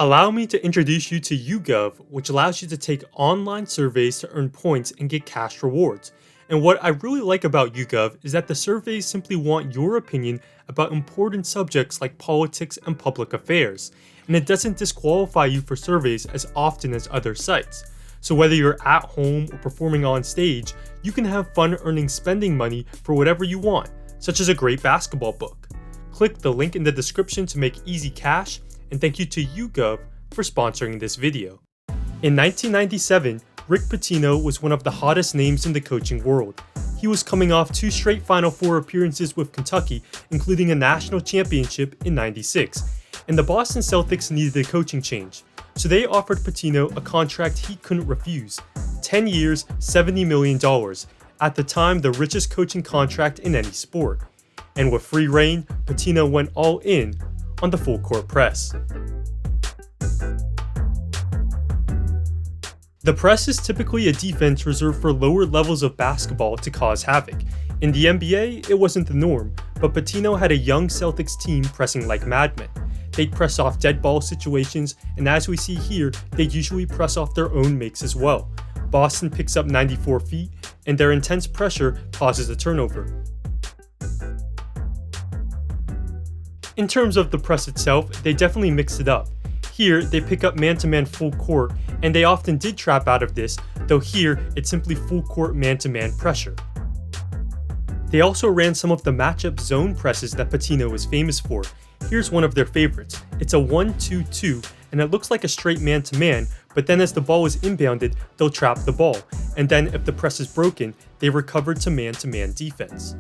Allow me to introduce you to YouGov, which allows you to take online surveys to earn points and get cash rewards. And what I really like about YouGov is that the surveys simply want your opinion about important subjects like politics and public affairs, and it doesn't disqualify you for surveys as often as other sites. So whether you're at home or performing on stage, you can have fun earning spending money for whatever you want, such as a great basketball book. Click the link in the description to make easy cash, and thank you to YouGov for sponsoring this video. In 1997, Rick Pitino was one of the hottest names in the coaching world. He was coming off 2 straight Final Four appearances with Kentucky, including a national championship in '96, and the Boston Celtics needed a coaching change. So they offered Pitino a contract he couldn't refuse, 10 years, $70 million, at the time the richest coaching contract in any sport. And with free reign, Pitino went all in on the full court press. The press is typically a defense reserved for lower levels of basketball to cause havoc. In the NBA, it wasn't the norm, but Pitino had a young Celtics team pressing like madmen. They'd press off dead ball situations, and as we see here, they'd usually press off their own makes as well. Boston picks up 94 feet, and their intense pressure causes a turnover. In terms of the press itself, they definitely mix it up. Here, they pick up man-to-man full court, and they often did trap out of this, though here, it's simply full court man-to-man pressure. They also ran some of the matchup zone presses that Pitino is famous for. Here's one of their favorites. It's a 1-2-2, and it looks like a straight man-to-man, but then as the ball is inbounded, they'll trap the ball, and then if the press is broken, they recover to man-to-man defense.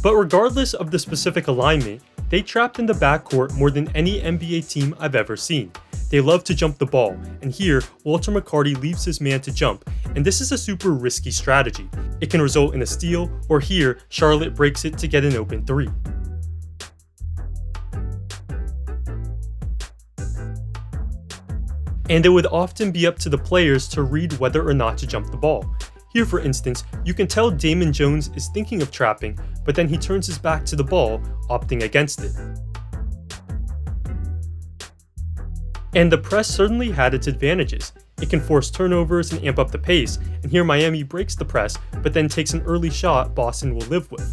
But regardless of the specific alignment, they trapped in the backcourt more than any NBA team I've ever seen. They love to jump the ball, and here, Walter McCarty leaves his man to jump, and this is a super risky strategy. It can result in a steal, or here, Charlotte breaks it to get an open 3. And it would often be up to the players to read whether or not to jump the ball. Here, for instance, you can tell Damon Jones is thinking of trapping, but then he turns his back to the ball, opting against it. And the press certainly had its advantages. It can force turnovers and amp up the pace, and here Miami breaks the press, but then takes an early shot Boston will live with.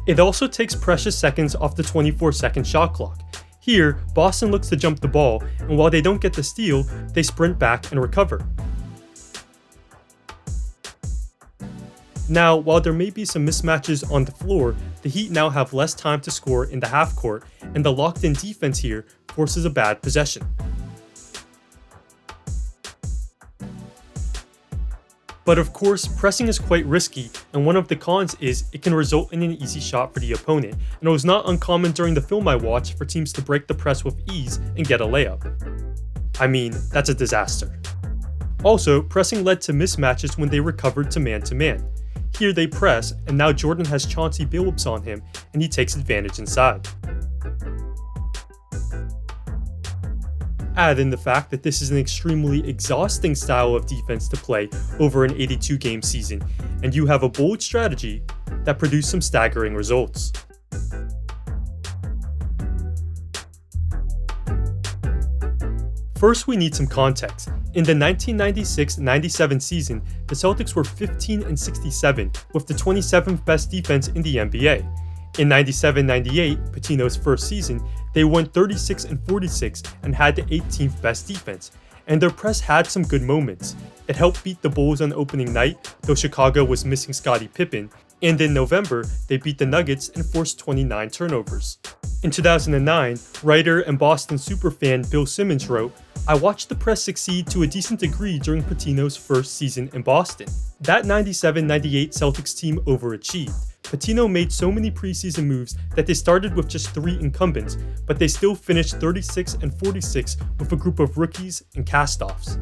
It also takes precious seconds off the 24-second shot clock. Here, Boston looks to jump the ball, and while they don't get the steal, they sprint back and recover. Now, while there may be some mismatches on the floor, the Heat now have less time to score in the half court, and the locked-in defense here forces a bad possession. But of course, pressing is quite risky, and one of the cons is it can result in an easy shot for the opponent, and it was not uncommon during the film I watched for teams to break the press with ease and get a layup. I mean, that's a disaster. Also, pressing led to mismatches when they recovered to man-to-man. Here they press, and now Jordan has Chauncey Billups on him, and he takes advantage inside. Add in the fact that this is an extremely exhausting style of defense to play over an 82-game season, and you have a bold strategy that produced some staggering results. First, we need some context. In the 1996-97 season, the Celtics were 15-67, with the 27th best defense in the NBA. In 97-98, Pitino's first season, they won 36-46 and had the 18th best defense, and their press had some good moments. It helped beat the Bulls on opening night, though Chicago was missing Scottie Pippen, and in November, they beat the Nuggets and forced 29 turnovers. In 2009, writer and Boston superfan Bill Simmons wrote, "I watched the press succeed to a decent degree during Pitino's first season in Boston. That 97-98 Celtics team overachieved. Pitino made so many preseason moves that they started with just 3 incumbents, but they still finished 36-46 with a group of rookies and cast-offs."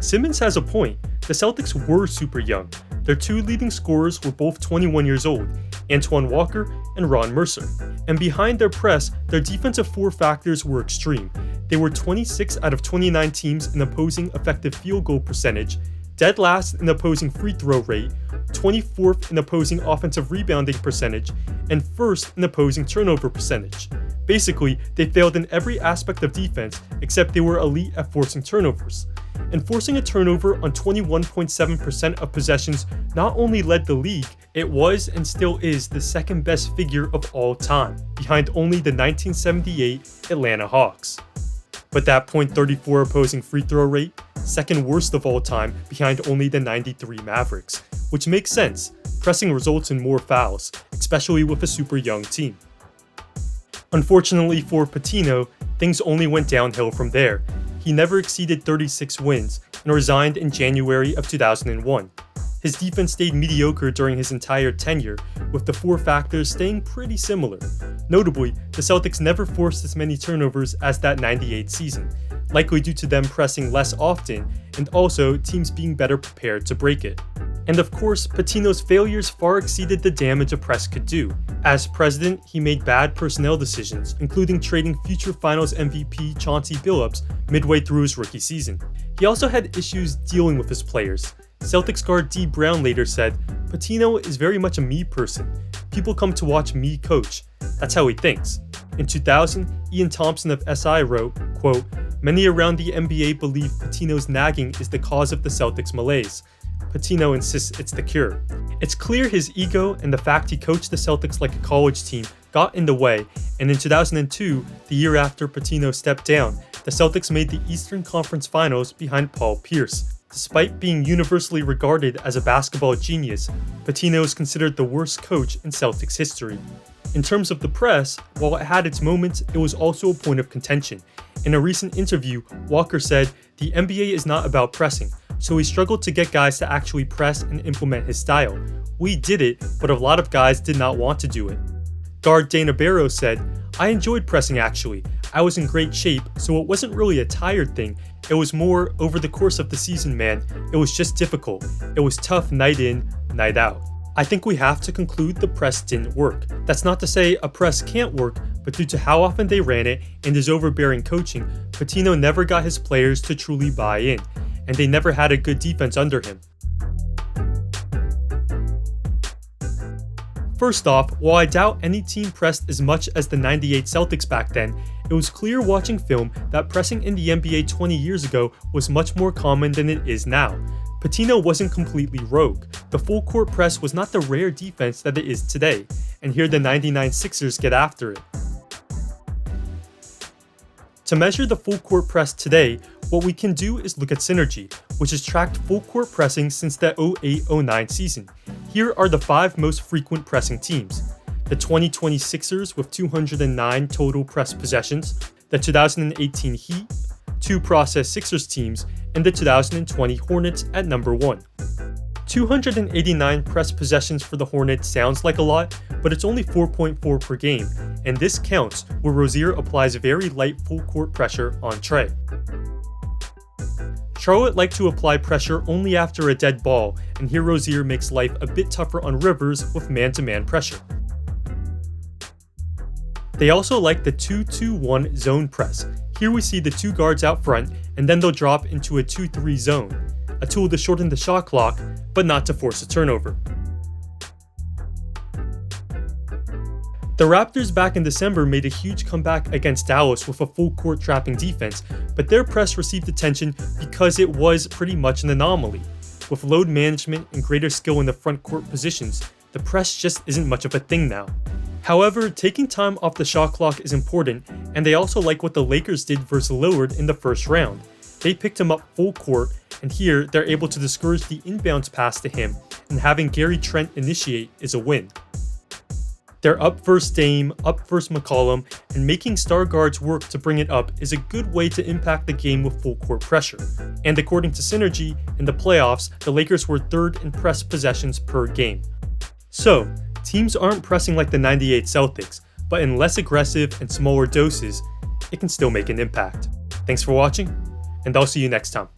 Simmons has a point. The Celtics were super young. Their 2 leading scorers were both 21 years old, Antoine Walker and Ron Mercer. And behind their press, their defensive 4 factors were extreme. They were 26 out of 29 teams in opposing effective field goal percentage, dead last in opposing free throw rate, 24th in opposing offensive rebounding percentage, and 1st in opposing turnover percentage. Basically, they failed in every aspect of defense except they were elite at forcing turnovers. And forcing a turnover on 21.7% of possessions not only led the league, it was and still is the second best figure of all time, behind only the 1978 Atlanta Hawks. But that .34 opposing free throw rate, second worst of all time behind only the 93 Mavericks, which makes sense. Pressing results in more fouls, especially with a super young team. Unfortunately for Pitino, things only went downhill from there. He never exceeded 36 wins and resigned in January of 2001. His defense stayed mediocre during his entire tenure, with the four factors staying pretty similar. Notably, the Celtics never forced as many turnovers as that 98 season, likely due to them pressing less often and also teams being better prepared to break it. And of course, Pitino's failures far exceeded the damage a press could do. As president, he made bad personnel decisions, including trading future Finals MVP Chauncey Billups midway through his rookie season. He also had issues dealing with his players. Celtics guard D. Brown later said, "Pitino is very much a me person. People come to watch me coach. That's how he thinks." In 2000, Ian Thompson of SI wrote, quote, "Many around the NBA believe Pitino's nagging is the cause of the Celtics' malaise. Pitino insists it's the cure." It's clear his ego and the fact he coached the Celtics like a college team got in the way, and in 2002, the year after Pitino stepped down, the Celtics made the Eastern Conference Finals behind Paul Pierce. Despite being universally regarded as a basketball genius, Pitino is considered the worst coach in Celtics history. In terms of the press, while it had its moments, it was also a point of contention. In a recent interview, Walker said, "The NBA is not about pressing, so he struggled to get guys to actually press and implement his style. We did it, but a lot of guys did not want to do it." Guard Dana Barrow said, "I enjoyed pressing actually. I was in great shape, so it wasn't really a tired thing. It was more over the course of the season, man. It was just difficult. It was tough night in, night out." I think we have to conclude the press didn't work. That's not to say a press can't work, but due to how often they ran it and his overbearing coaching, Pitino never got his players to truly buy in, and they never had a good defense under him. First off, while I doubt any team pressed as much as the 98 Celtics back then, it was clear watching film that pressing in the NBA 20 years ago was much more common than it is now. Pitino wasn't completely rogue. The full court press was not the rare defense that it is today, and here the 99 Sixers get after it. To measure the full court press today, what we can do is look at Synergy, which has tracked full court pressing since the 08-09 season. Here are the 5 most frequent pressing teams. The 2020 Sixers with 209 total press possessions, the 2018 Heat, 2 process Sixers teams, and the 2020 Hornets at number 1. 289 press possessions for the Hornets sounds like a lot, but it's only 4.4 per game, and this counts where Rozier applies very light full court pressure on Trae. Charlotte like to apply pressure only after a dead ball, and here Rozier makes life a bit tougher on Rivers with man-to-man pressure. They also like the 2-2-1 zone press. Here we see the 2 guards out front, and then they'll drop into a 2-3 zone, a tool to shorten the shot clock, but not to force a turnover. The Raptors back in December made a huge comeback against Dallas with a full court trapping defense, but their press received attention because it was pretty much an anomaly. With load management and greater skill in the front court positions, the press just isn't much of a thing now. However, taking time off the shot clock is important, and they also like what the Lakers did versus Lillard in the first round. They picked him up full court, and here they're able to discourage the inbounds pass to him, and having Gary Trent initiate is a win. They're up first Dame, up first McCollum, and making star guards work to bring it up is a good way to impact the game with full court pressure. And according to Synergy, in the playoffs, the Lakers were 3rd in press possessions per game. So, teams aren't pressing like the 98 Celtics, but in less aggressive and smaller doses, it can still make an impact. Thanks for watching, and I'll see you next time.